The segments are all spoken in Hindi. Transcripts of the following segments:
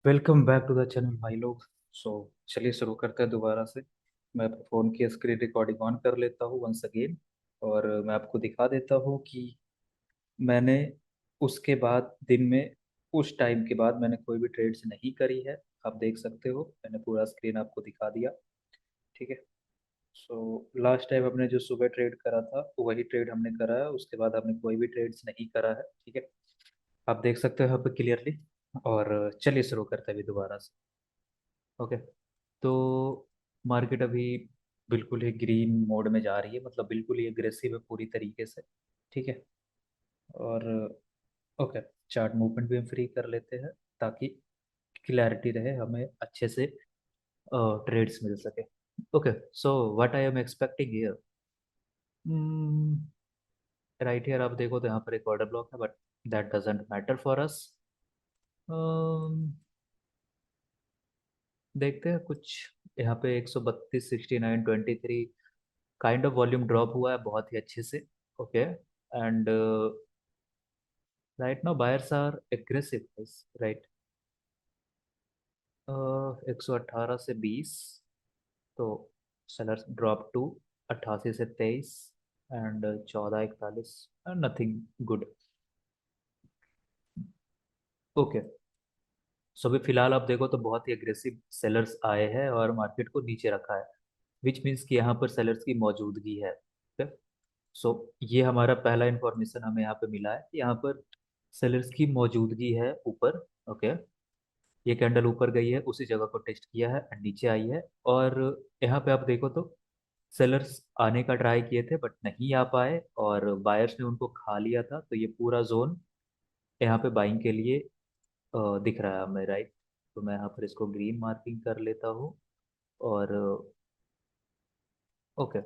Welcome back to the channel भाई लोग। सो चलिए शुरू करते हैं दोबारा से। मैं अपने फ़ोन की स्क्रीन रिकॉर्डिंग ऑन कर लेता हूँ वंस अगेन। और मैं आपको दिखा देता हूँ कि मैंने उसके बाद दिन में उस टाइम के बाद मैंने कोई भी ट्रेड्स नहीं करी है। आप देख सकते हो मैंने पूरा स्क्रीन आपको दिखा दिया। ठीक है। सो लास्ट टाइम हमने जो सुबह ट्रेड करा था वही ट्रेड हमने करा है, उसके बाद हमने कोई भी ट्रेड्स नहीं करा है। ठीक है। आप देख सकते हो यहाँ पे क्लियरली। और चलिए शुरू करते हैं अभी दोबारा से। ओके। तो मार्केट अभी बिल्कुल ही ग्रीन मोड में जा रही है, मतलब बिल्कुल ही एग्रेसिव है पूरी तरीके से। ठीक है। और ओके, चार्ट मूवमेंट भी हम फ्री कर लेते हैं ताकि क्लैरिटी रहे हमें अच्छे से ट्रेड्स मिल सके। Okay. So what I am expecting here, right here आप देखो तो यहाँ पर एक ऑर्डर ब्लॉक है, but that doesn't matter for us. देखते हैं कुछ। यहाँ पे 132 69 23 काइंड ऑफ वॉल्यूम ड्रॉप हुआ है बहुत ही अच्छे से। Okay. And right now buyers are aggressive, right. 118 से 20, तो सेलर्स ड्रॉप टू 88 से 23 एंड 14 41, नथिंग गुड। ओके। सो अभी फिलहाल आप देखो तो बहुत ही एग्रेसिव सेलर्स आए हैं और मार्केट को नीचे रखा है, विच मीन्स कि यहाँ पर सेलर्स की मौजूदगी है। ओके। सो ये हमारा पहला इंफॉर्मेशन हमें यहाँ पे मिला है कि यहाँ पर सेलर्स की मौजूदगी है ऊपर। ओके। ये कैंडल ऊपर गई है, उसी जगह को टेस्ट किया है and नीचे आई है। और यहाँ पे आप देखो तो सेलर्स आने का ट्राई किए थे बट नहीं आ पाए और बायर्स ने उनको खा लिया था, तो ये पूरा जोन यहाँ पे बाइंग के लिए दिख रहा है हमें, राइट। तो मैं यहाँ पर इसको ग्रीन मार्किंग कर लेता हूँ। और ओके।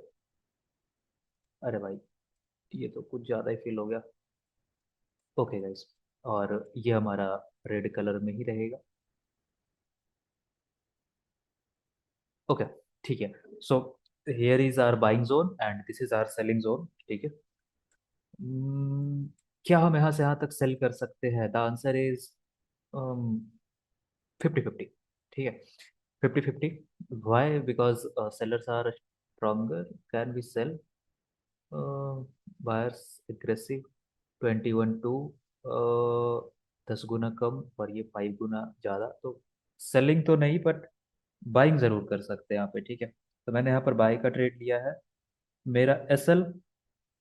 अरे भाई, ये तो कुछ ज़्यादा ही फील हो गया। ओके गाइस, और ये हमारा रेड कलर में ही रहेगा। ओके। ठीक है। So here is our buying zone and this is our selling zone. ठीक है। Hmm, क्या हम यहाँ से यहाँ तक सेल कर सकते हैं? The answer is 50-50। ठीक है। 50-50। Why? Because sellers are stronger. Can we sell? Buyers aggressive. 21-2, 10 गुना कम और ये 5 गुना ज़्यादा, तो सेलिंग तो नहीं बट बाइंग ज़रूर कर सकते हैं यहाँ पे। ठीक है। तो मैंने यहाँ पर बाई का ट्रेड लिया है। मेरा एसएल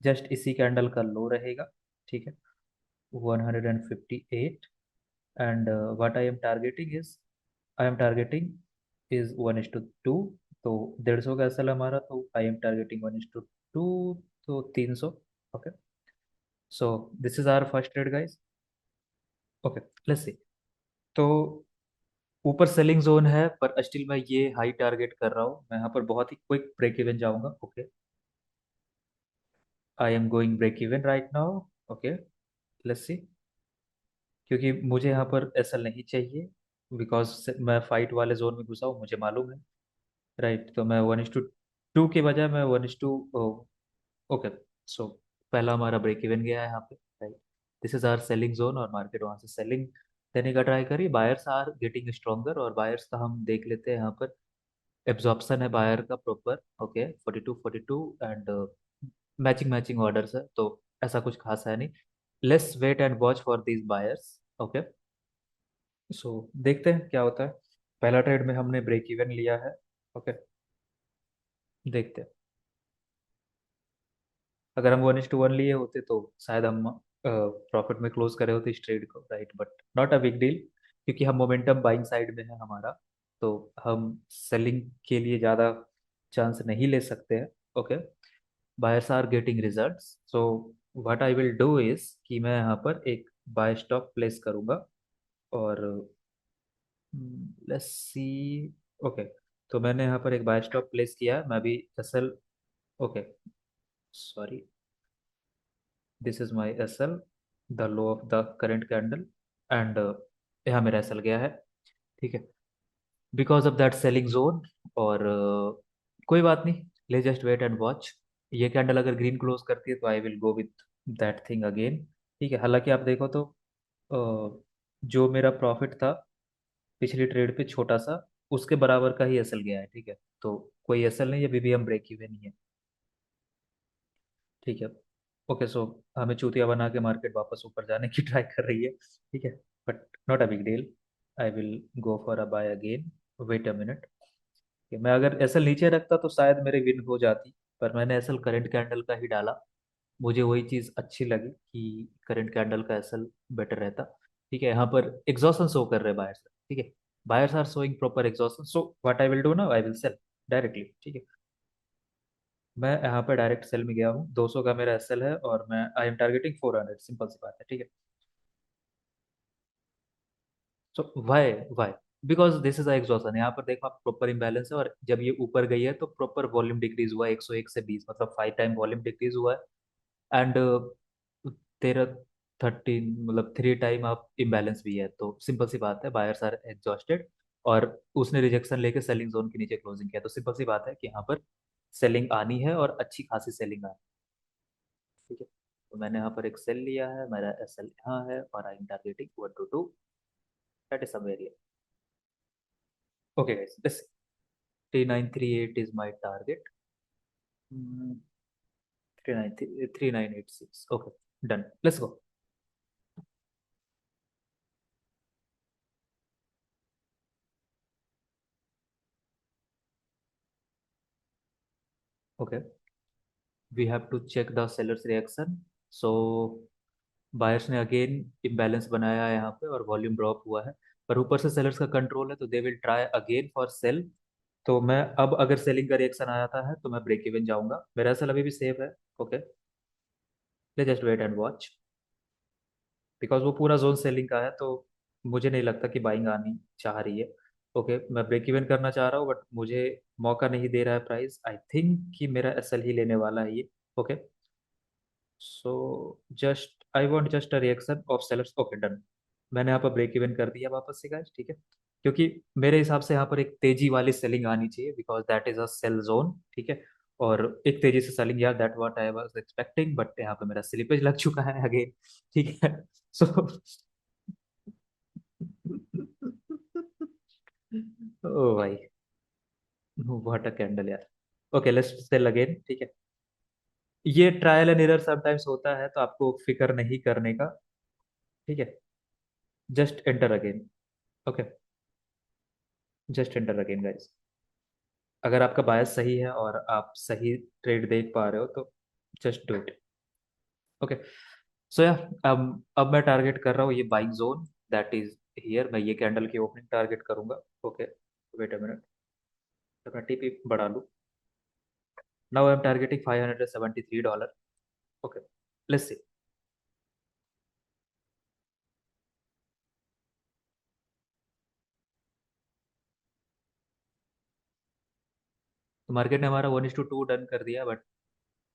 जस्ट इसी कैंडल का लो रहेगा। ठीक है। 158, and what I am targeting is, I am targeting is 1:2। तो 150 का एसएल हमारा, तो आई एम टारगेटिंग 1:2, तो 300। Okay. So this is our first trade guys. Okay. Let's see. तो ऊपर सेलिंग जोन है पर स्टिल मैं ये हाई टारगेट कर रहा हूँ। मैं यहाँ पर बहुत ही क्विक ब्रेक इवन जाऊंगा। Okay. I am going break even right now. Okay. Let's see. क्योंकि मुझे यहाँ पर एसएल नहीं चाहिए, बिकॉज मैं फाइट वाले जोन में घुसा हूँ, मुझे मालूम है। राइट। तो मैं 1:2 के बजाय मैं 1:2। ओके। सो पहला हमारा ब्रेक इवन गया है यहाँ पे, right. This is our selling zone और मार्केट वहाँ से सेलिंग देने का ट्राई करिए। बायर्स आर गेटिंग स्ट्रॉन्गर और बायर्स का हम देख लेते हैं यहाँ पर। एब्जॉर्प्शन है बायर का proper. Okay. 42-42 and matching matching orders है, तो ऐसा कुछ खास है नहीं। Let's wait and watch for these buyers. Okay. So देखते हैं क्या होता है। पहला ट्रेड में हमने ब्रेक इवन लिया है। ओके। देखते हैं। अगर हम 1:1 लिए होते तो शायद हम प्रॉफिट में क्लोज करे होते इस ट्रेड को, right. But not a big deal, क्योंकि हम मोमेंटम बाइंग साइड में है हमारा, तो हम सेलिंग के लिए ज़्यादा चांस नहीं ले सकते हैं। Okay. Buyers are getting results, so what I will do is कि मैं यहाँ पर एक बाय स्टॉप प्लेस करूँगा। और लेट्स सी। ओके। तो मैंने यहाँ पर एक बाय स्टॉप प्लेस किया है। मैं भी SL. Okay. Sorry, this is my SL, the low of the current candle. And यहाँ मेरा एसएल गया है। ठीक है। Because of that selling zone. और कोई बात नहीं, let just wait and watch. ये कैंडल अगर ग्रीन क्लोज करती है तो I will go with that thing again. ठीक है। हालांकि आप देखो तो जो मेरा प्रॉफिट था पिछली ट्रेड पे छोटा सा उसके बराबर का ही एसएल गया है, ठीक है। तो कोई एसएल नहीं है, बीबीएम ब्रेक इवन ही है, ठीक है। ओके, सो हमें चूतिया बना के मार्केट वापस ऊपर जाने की ट्राई कर रही है, ठीक है। But not a big deal, I will go for a buy again. Wait a minute, मैं अगर एसएल नीचे रखता तो शायद मेरे विन हो जाती, पर मैंने एसएल करंट कैंडल का ही डाला। मुझे वही चीज़ अच्छी लगी कि करंट कैंडल का एसएल बेटर रहता, ठीक है। यहाँ पर एग्जॉशन शो कर रहे हैं बायर्स, ठीक है। Buyers are showing proper exhaustion, so what I will do now, I will sell directly, ठीक है। मैं यहाँ पर डायरेक्ट सेल में गया हूँ, 200 का मेरा एसएल है और मैं आई एम टारगेटिंग 400, सिंपल सी बात है, ठीक है। So why, why, because this is exhaustion. यहाँ पर देखो आप, प्रॉपर इम्बैलेंस है, और जब ये ऊपर गई है तो प्रॉपर वॉल्यूम डिक्रीज हुआ है 101 से 20, मतलब 5 टाइम वॉल्यूम डिक्रीज हुआ है। एंड 13 मतलब 3 टाइम आप इम्बैलेंस भी है, तो सिंपल सी बात है, बायर्स आर एग्जॉस्टेड। और उसने रिजेक्शन लेके सेलिंग जोन के नीचे क्लोजिंग किया, तो सिंपल सी बात है कि यहाँ पर सेलिंग आनी है और अच्छी खासी सेलिंग आनी है, ठीक है। तो मैंने यहाँ पर एक सेल लिया है, मेरा एस एल यहाँ है, और I am targeting 1 to 2, that is some area. Okay guys, this 3938 is my target. 3986, okay, done, let's go. Okay, we have to check the seller's reaction. So buyers ने अगेन इम्बैलेंस बनाया है यहाँ पे और वॉल्यूम ड्रॉप हुआ है, पर ऊपर से सेलर्स का कंट्रोल है, तो they will try again for sale. तो मैं अब अगर सेलिंग का रिएक्शन आ जाता है तो मैं ब्रेक इवन जाऊंगा, मेरा असल अभी भी सेफ है। Okay, let just wait and watch, because वो पूरा जोन सेलिंग का है, तो मुझे नहीं लगता कि बाइंग आनी चाह रही है। ओके, मैं ब्रेक इवन करना चाह रहा हूँ, बट मुझे मौका नहीं दे रहा है प्राइस, आई थिंक कि मेरा एसएल ही लेने वाला है ये। Okay, so just I want just a reaction of sellers. Okay, done, मैंने यहाँ पर ब्रेक इवन कर दिया वापस से गाइस, ठीक है। क्योंकि मेरे हिसाब से यहाँ पर एक तेजी वाली सेलिंग आनी चाहिए, because that is a sell zone, ठीक है। और एक तेजी से सेलिंग, यार that what I was expecting, but यहाँ पे मेरा स्लिपेज लग चुका है अगेन, ठीक है। सो ओ भाई, व्हाट अ कैंडल यार। ओके, लेट्स सेल अगेन, ठीक है। ये ट्रायल एंड एरर समटाइम्स होता है, तो आपको फिक्र नहीं करने का, ठीक है। Just enter again. Okay, just enter again guys. अगर आपका बायस सही है और आप सही ट्रेड देख पा रहे हो तो जस्ट डू इट। ओके, सो या अब मैं टारगेट कर रहा हूँ ये buying zone, that is here. मैं ये कैंडल की ओपनिंग टारगेट करूंगा। ओके, वेट अ मिनट, अपना टीपी बढ़ा लूँ। Now I am targeting $573। Okay, let's see. तो मार्केट ने हमारा 1:2 डन कर दिया, but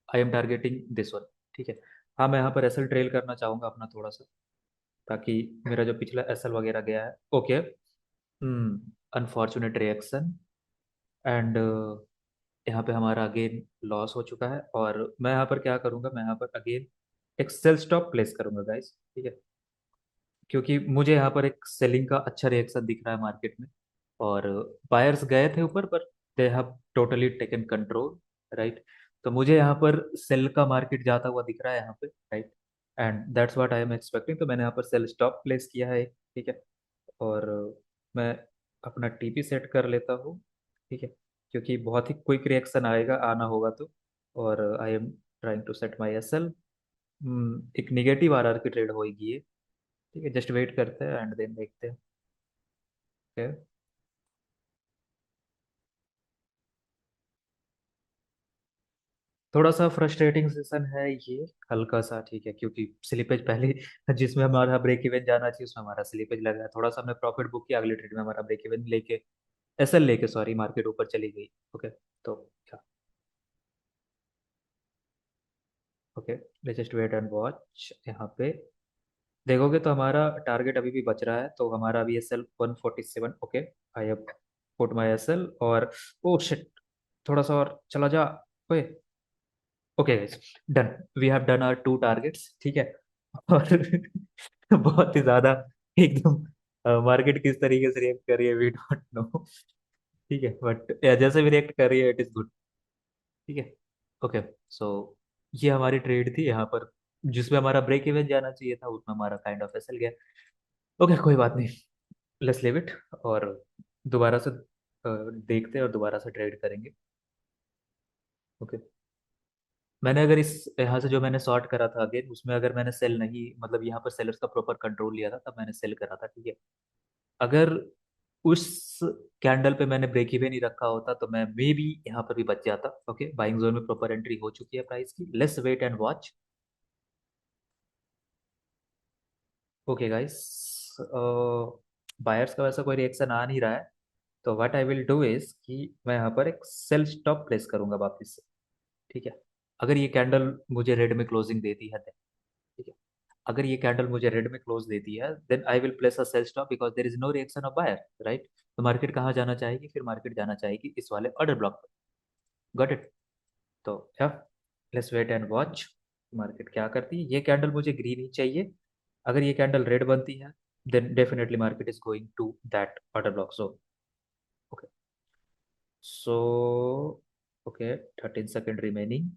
I am targeting this one, ठीक है। हाँ, मैं यहाँ पर एसएल ट्रेल करना चाहूंगा अपना थोड़ा सा, ताकि मेरा जो पिछला एसएल वगैरह गया है। ओके, अनफॉर्चुनेट रिएक्शन, एंड यहाँ पे हमारा अगेन लॉस हो चुका है। और मैं यहाँ पर क्या करूँगा, मैं यहाँ पर अगेन एक सेल स्टॉप प्लेस करूंगा गाइस, ठीक है। क्योंकि मुझे यहाँ पर एक सेलिंग का अच्छा रिएक्शन दिख रहा है मार्केट में, और बायर्स गए थे ऊपर, पर they have totally taken control, right. तो मुझे यहाँ पर सेल का मार्केट जाता हुआ दिख रहा है यहाँ पे, right. And that's what I am expecting, तो मैंने यहाँ पर सेल स्टॉप प्लेस किया है, ठीक है। और मैं अपना टीपी सेट कर लेता हूँ, ठीक है, क्योंकि बहुत ही क्विक रिएक्शन आएगा, आना होगा तो। और I am trying to set my S L. एक निगेटिव आरआर की ट्रेड होगी ये, ठीक है। जस्ट वेट करते हैं एंड देन देखते हैं। Okay? थोड़ा सा फ्रस्ट्रेटिंग सेशन है ये, हल्का सा, ठीक है, क्योंकि स्लिपेज पहले जिसमें हमारा ब्रेक इवन जाना चाहिए उसमें हमारा स्लिपेज लगा है। थोड़ा सा हमने प्रॉफिट बुक किया, अगले ट्रेड में हमारा ब्रेक इवन लेके, एसएल लेके, सॉरी, मार्केट ऊपर चली गई। ओके, तो क्या, okay, let's just wait and watch. यहाँ पे देखोगे तो हमारा टारगेट अभी भी बच रहा है, तो हमारा अभी S L 147। Okay, I have put my S L, और ओ शिट, थोड़ा सा और चला जा। ओए, okay guys, done, we have done our 2 targets, ठीक है। और बहुत ही ज्यादा एकदम मार्केट किस तरीके से रिएक्ट कर रही है वी डोंट नो। ठीक है, बट जैसे भी रिएक्ट कर रही है इट इज गुड। ठीक है। ओके। सो ये हमारी ट्रेड थी यहाँ पर, जिसमें हमारा ब्रेक इवन जाना चाहिए था उसमें हमारा काइंड ऑफ एसल गया। ओके, कोई बात नहीं, लेट्स लीव इट। और दोबारा से देखते हैं और दोबारा से ट्रेड करेंगे। ओके। मैंने अगर इस यहाँ से जो मैंने सॉर्ट करा था अगेन, उसमें अगर मैंने सेल नहीं, मतलब यहाँ पर सेलर्स का प्रॉपर कंट्रोल लिया था तब मैंने सेल करा था। ठीक है। अगर उस कैंडल पे मैंने ब्रेक इवन ही रखा होता तो मैं मे बी यहाँ पर भी बच जाता। ओके, बाइंग जोन में प्रॉपर एंट्री हो चुकी है प्राइस की। Let's wait and watch. Okay guys, buyers का वैसा कोई रिएक्शन आ नहीं रहा है, तो what I will do is कि मैं यहाँ पर एक सेल स्टॉप प्लेस करूंगा वापस से। ठीक है। अगर ये कैंडल मुझे रेड में क्लोजिंग देती है then, ठीक है, अगर ये कैंडल मुझे रेड में क्लोज देती है then I will place a sell stop because there is no reaction of buyer. Right. तो मार्केट कहाँ जाना चाहेगी? फिर मार्केट जाना चाहेगी इस वाले ऑर्डर ब्लॉक पर। Got it. तो या let's wait and watch market क्या करती है। ये कैंडल मुझे ग्रीन ही चाहिए। अगर ये कैंडल रेड बनती है then definitely market is going to that order block. So okay. So okay, 13 second remaining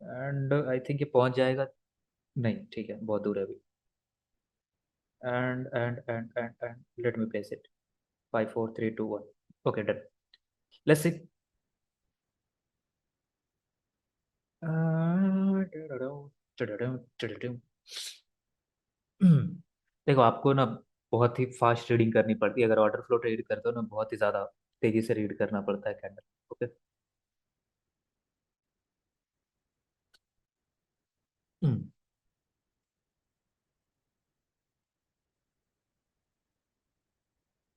and I think ये पहुंच जाएगा। नहीं, ठीक है, बहुत दूर है अभी। And let me place it. 5 4 3 2 1। Okay, done. Let's see. देखो, आपको ना बहुत ही फास्ट रीडिंग करनी पड़ती है। अगर ऑर्डर फ्लो रीड करते हो ना, बहुत ही ज़्यादा तेजी से रीड करना पड़ता है कैंडल। ओके।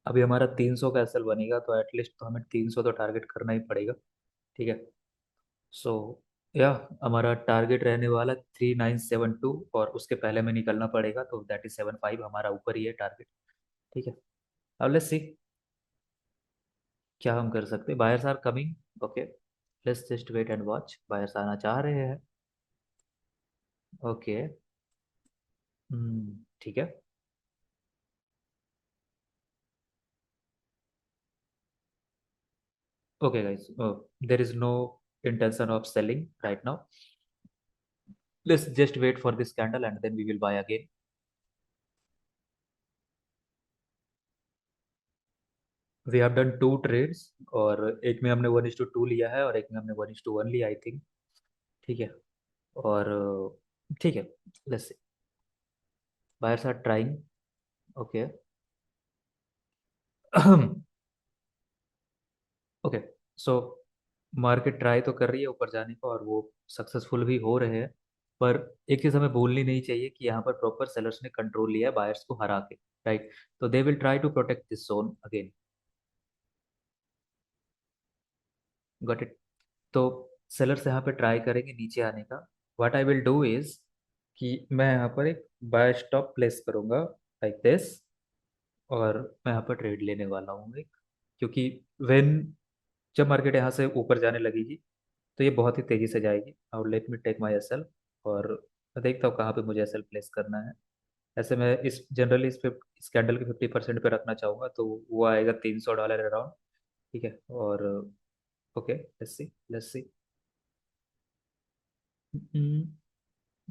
अभी हमारा 300 का एसएल बनेगा तो एटलीस्ट तो हमें 300 तो टारगेट करना ही पड़ेगा। ठीक है। सो या हमारा टारगेट रहने वाला 3972 और उसके पहले में निकलना पड़ेगा, तो दैट इज 75, हमारा ऊपर ही है टारगेट। ठीक है। अब लेट्स सी क्या हम कर सकते हैं। Buyers are coming. Okay, let's just wait and watch. Buyers आना चाह रहे हैं। ओके। ठीक है। Okay guys, there is no intention of selling right now. Let's just wait for this candle and then we will buy again. We have done two trades और एक में हमने 1:2 लिया है और एक में हमने 1:1 लिया आई थिंक। ठीक है। और ठीक है, let's see. Buyers are trying. Okay. Okay. So market try तो कर रही है ऊपर जाने का और वो सक्सेसफुल भी हो रहे हैं। पर एक चीज़ हमें भूलनी नहीं चाहिए कि यहाँ पर प्रॉपर सेलर्स ने कंट्रोल लिया है बायर्स को हरा के। राइट। तो they will try to protect this zone again. Got it. तो सेलर्स यहाँ पे ट्राई करेंगे नीचे आने का। What I will do is कि मैं यहाँ पर एक बाय स्टॉप प्लेस करूंगा लाइक दिस, और मैं यहाँ पर ट्रेड लेने वाला हूँ एक। क्योंकि वेन जब मार्केट यहाँ से ऊपर जाने लगेगी तो ये बहुत ही तेजी से जाएगी। और let me take my SL और मैं देखता हूँ कहाँ पे मुझे एसएल प्लेस करना है। ऐसे मैं इस जनरली इस कैंडल के 50% पे रखना चाहूँगा, तो वो आएगा $300 अराउंड। ठीक है। और okay, let's see let's see.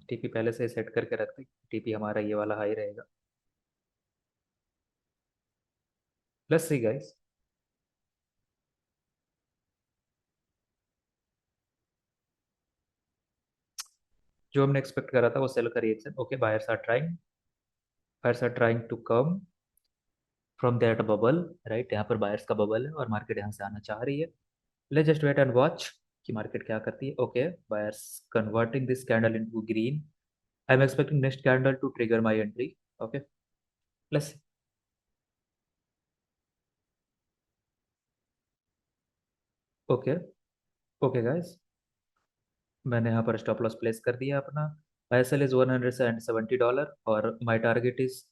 TP पहले से सेट करके रखते, टीपी हमारा ये वाला हाई रहेगा। Let's see guys. जो हमने एक्सपेक्ट करा था वो सेल का reaction. Okay, buyers are trying to come from that bubble. Right, यहाँ पर बायर्स का बबल है और मार्केट यहाँ से आना चाह रही है। Let's just wait and watch कि मार्केट क्या करती है। Okay, buyers converting this candle into green. I am expecting next candle to trigger my entry. Okay, let's. Okay. Okay guys, मैंने यहाँ पर स्टॉप लॉस प्लेस कर दिया अपना। एसएल इज $170 और माई टारगेट इज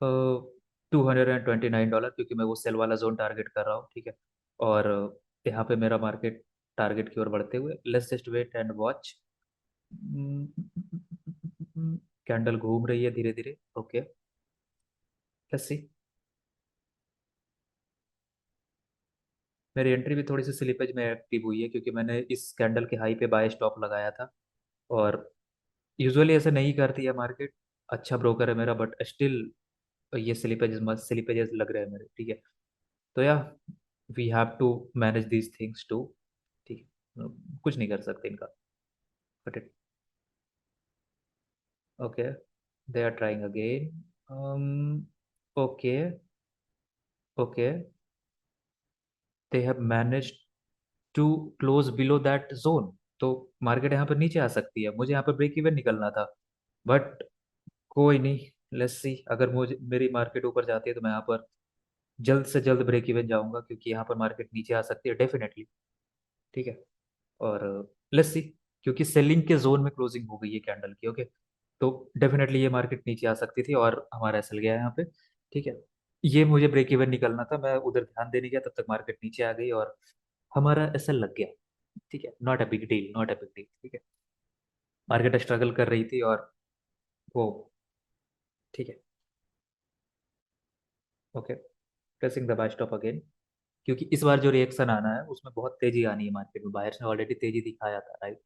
$229, क्योंकि मैं वो सेल वाला जोन टारगेट कर रहा हूँ। ठीक है। और यहाँ पे मेरा मार्केट टारगेट की ओर बढ़ते हुए, let's just wait and watch. Candle घूम रही है धीरे धीरे। ओके। Let's see. मेरी एंट्री भी थोड़ी सी स्लिपेज में एक्टिव हुई है क्योंकि मैंने इस कैंडल के हाई पे बाय स्टॉप लगाया था। और यूजुअली ऐसे नहीं करती है मार्केट। अच्छा ब्रोकर है मेरा, बट स्टिल ये स्लिपेजेस मस्त स्लिपेजेस लग रहे हैं मेरे, ठीक है। तो या we have to manage these things too, ठीक है। कुछ नहीं कर सकते इनका, but it okay. They are trying again. Okay. Okay. They have manage to close below that zone. तो मार्केट यहाँ पर नीचे आ सकती है, मुझे यहाँ पर ब्रेक इवन निकलना था, बट कोई नहीं। लेट्स सी, अगर मुझे मेरी मार्केट ऊपर जाती है तो मैं यहाँ पर जल्द से जल्द ब्रेक इवन जाऊंगा, क्योंकि यहाँ पर मार्केट नीचे आ सकती है डेफिनेटली, ठीक है। और लेट्स सी, क्योंकि सेलिंग के जोन में क्लोजिंग हो गई है कैंडल की, ओके। तो डेफिनेटली ये मार्केट नीचे आ सकती थी और हमारा एसल गया है यहाँ पे, ठीक है। ये मुझे ब्रेक इवन निकलना था, मैं उधर ध्यान देने गया, तब तक मार्केट नीचे आ गई और हमारा एसल लग गया, ठीक है। Not a big deal, not a big deal, ठीक है। मार्केट स्ट्रगल कर रही थी और वो, ठीक है। Okay. Pressing the buy stop again, क्योंकि इस बार जो रिएक्शन आना है उसमें बहुत तेजी आनी है मार्केट में, बायर्स ने ऑलरेडी तेजी दिखाया था, राइट।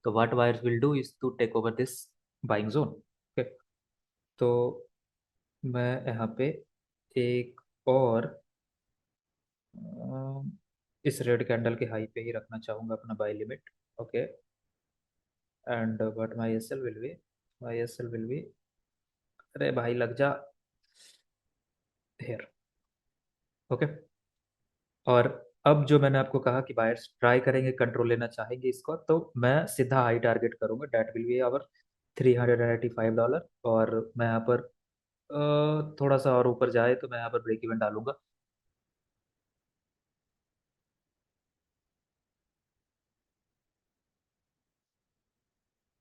तो what buyers will do is to take over this buying zone, okay. तो मैं यहाँ पे एक और इस रेड कैंडल के हाई पे ही रखना चाहूंगा अपना buy limit, okay. And what my SL will be, my SL will be, अरे भाई लग जा हेयर, ओके। और अब जो मैंने आपको कहा कि बायर्स ट्राई करेंगे, कंट्रोल लेना चाहेंगे इसको, तो मैं सीधा हाई टारगेट करूंगा, डेट विल बी आवर $385। और मैं यहाँ पर थोड़ा सा और ऊपर जाए तो मैं यहाँ पर ब्रेक इवन डालूंगा।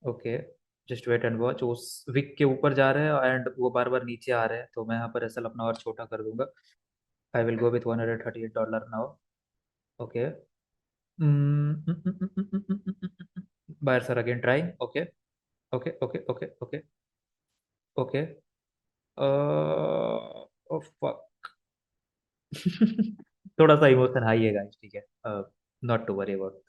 Okay. Just wait and watch, उस विक के ऊपर जा रहे हैं एंड वो बार बार नीचे आ रहे हैं, तो मैं यहाँ पर एसएल अपना और छोटा कर दूंगा। I will go with $138 now, okay. Buyers are again trying, okay. Okay okay okay okay ओके। थोड़ा सा इमोशन हाई है गाइस, ठीक है। Not to worry about.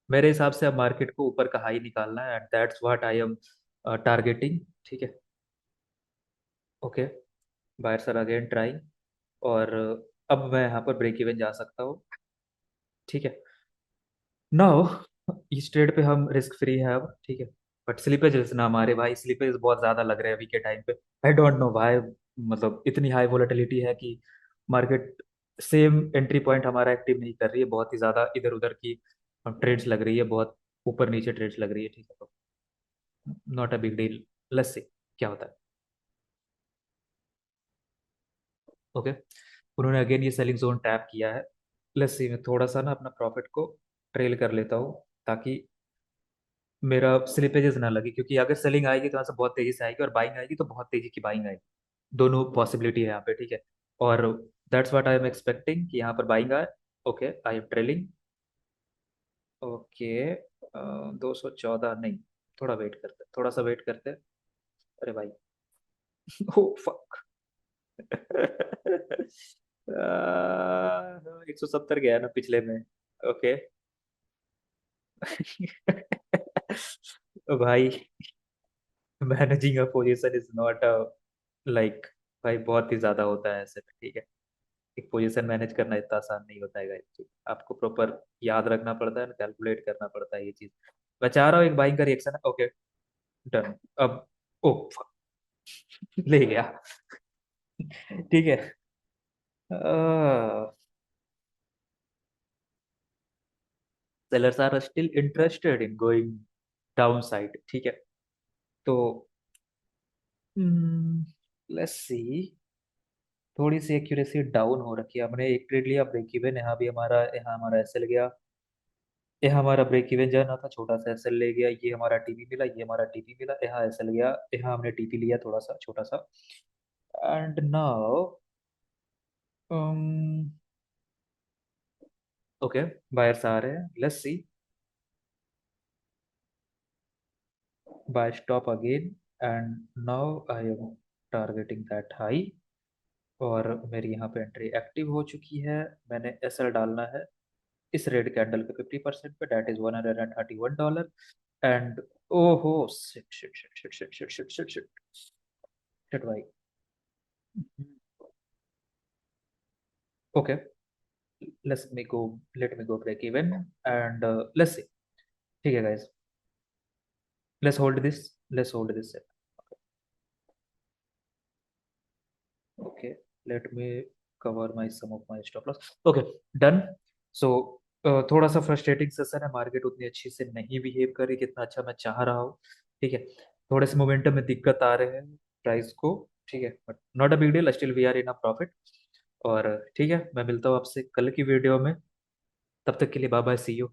मेरे हिसाब से अब मार्केट को ऊपर का हाई निकालना है and that's what I am targeting, ठीक है। Okay. Buyers are again trying. और अब मैं यहाँ पर ब्रेक इवन जा सकता हूँ, ठीक है। नाउ इस ट्रेड पे हम रिस्क फ्री है अब, ठीक है। बट स्लीपेज ना हमारे भाई, स्लीपेज बहुत ज्यादा लग रहे हैं अभी के टाइम पे। आई डोंट नो भाई, मतलब इतनी हाई वोलेटिलिटी है कि मार्केट सेम एंट्री पॉइंट हमारा एक्टिव नहीं कर रही है, बहुत ही ज्यादा इधर उधर की ट्रेड्स लग रही है, बहुत ऊपर नीचे ट्रेड्स लग रही है, ठीक है। तो not a big deal, let's see क्या होता है, ओके। उन्होंने अगेन ये सेलिंग जोन टैप किया है। लेट्स सी, मैं थोड़ा सा ना अपना प्रॉफिट को ट्रेल कर लेता हूँ, ताकि मेरा स्लिपेजेस ना लगे, क्योंकि अगर सेलिंग आएगी तो यहाँ से बहुत तेजी से आएगी और बाइंग आएगी तो बहुत तेजी की बाइंग आएगी। दोनों पॉसिबिलिटी है यहाँ पे, ठीक है। और that's what I am expecting कि यहाँ पर बाइंग आए, okay. I M trailing, okay. 214 नहीं, थोड़ा वेट करते, थोड़ा सा वेट करते। अरे भाई ओ फक 170 गया ना पिछले में, ओके। भाई managing a position is not a like, भाई बहुत ही ज्यादा होता है ऐसे में, ठीक है। एक पोजीशन मैनेज करना इतना आसान नहीं होता है guys, ठीक। आपको प्रॉपर याद रखना पड़ता है, कैलकुलेट करना पड़ता है ये चीज। मैं चाह रहा हूँ एक बाइंग का रिएक्शन है, ओके। डन। अब ओ fuck, ले गया, ठीक है। Sellers are still interested in going down side, ठीक है। तो लेट्स सी, थोड़ी सी एक्यूरेसी डाउन हो रखी है, हमने एक ट्रेड लिया ब्रेक इवन, यहाँ हमारा एसएल गया, यहाँ हमारा ब्रेक इवन जाना था, छोटा सा एसएल ले गया, ये हमारा टीपी मिला, ये हमारा टीपी मिला, यहाँ एसएल गया, यहाँ हमने टीपी लिया थोड़ा सा छोटा सा। एंड नाउ ओके, बायर्स आ रहे हैं, let's see. Buy stop again, and now I am targeting that high, और मेरी यहाँ पे एंट्री एक्टिव हो चुकी है। मैंने एसएल डालना है इस रेड कैंडल के 50% पे, दैट इज $131। एंड ओहो, shit shit shit shit shit shit shit shit shit shit भाई। Okay, let me go break even, and let's see. ठीक है guys, let's hold this okay, let me cover my some of my stop loss. Okay, done. So थोड़ा सा फ्रस्ट्रेटिंग सेशन है, मार्केट उतनी अच्छी से नहीं बिहेव करी जितना अच्छा मैं चाह रहा हूँ। ठीक है, थोड़े से मोमेंटम में दिक्कत आ रहे हैं प्राइस को। ठीक है, but not a big deal, still we are in a profit. और ठीक है, मैं मिलता हूँ आपसे कल की वीडियो में। तब तक के लिए बाय बाय, सी यू।